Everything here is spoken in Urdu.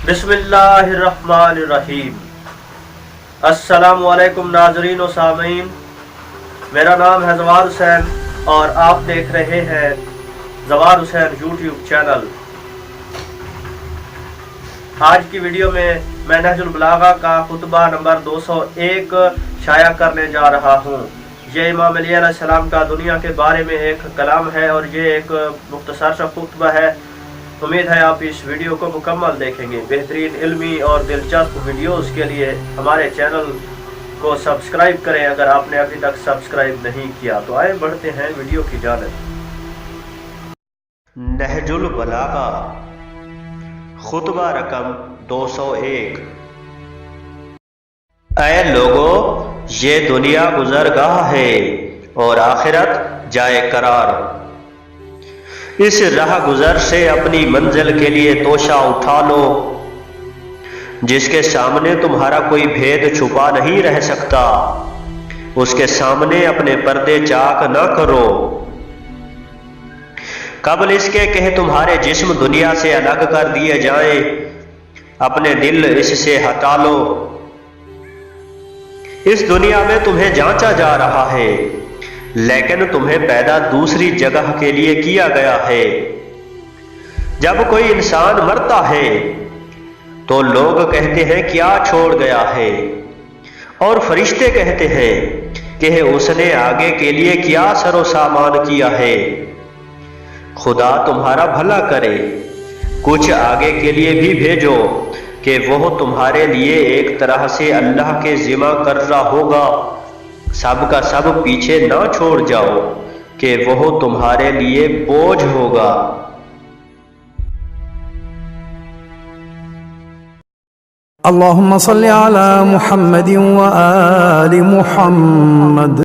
بسم اللہ الرحمن الرحیم۔ السلام علیکم ناظرین و سامعین، میرا نام ہے زوار حسین اور آپ دیکھ رہے ہیں زوار حسین یوٹیوب چینل۔ آج کی ویڈیو میں نہج البلاغہ کا خطبہ نمبر 201 شائع کرنے جا رہا ہوں۔ یہ امام علیہ السلام کا دنیا کے بارے میں ایک کلام ہے اور یہ ایک مختصر سا خطبہ ہے۔ امید ہے آپ اس ویڈیو کو مکمل دیکھیں گے۔ بہترین علمی اور دلچسپ ویڈیوز کے لیے ہمارے چینل کو سبسکرائب کریں اگر آپ نے ابھی تک سبسکرائب نہیں کیا تو آئے بڑھتے ہیں ویڈیو کی جانب۔ نہج البلاغہ خطبہ رقم 201۔ اے لوگو، یہ دنیا گزرگاہ ہے اور آخرت جائے قرار۔ اس راہ گزر سے اپنی منزل کے لیے توشہ اٹھا لو، جس کے سامنے تمہارا کوئی بھید چھپا نہیں رہ سکتا۔ اس کے سامنے اپنے پردے چاک نہ کرو، قبل اس کے کہ تمہارے جسم دنیا سے الگ کر دیے جائیں۔ اپنے دل اس سے ہٹا لو۔ اس دنیا میں تمہیں جانچا جا رہا ہے، لیکن تمہیں پیدا دوسری جگہ کے لیے کیا گیا ہے۔ جب کوئی انسان مرتا ہے تو لوگ کہتے ہیں کیا چھوڑ گیا ہے، اور فرشتے کہتے ہیں کہ اس نے آگے کے لیے کیا سر و سامان کیا ہے۔ خدا تمہارا بھلا کرے، کچھ آگے کے لیے بھی بھیجو کہ وہ تمہارے لیے ایک طرح سے اللہ کے ذمہ قرضہ ہوگا۔ سب کا سب پیچھے نہ چھوڑ جاؤ کہ وہ تمہارے لیے بوجھ ہوگا۔ اللهم صل على محمد وآل محمد۔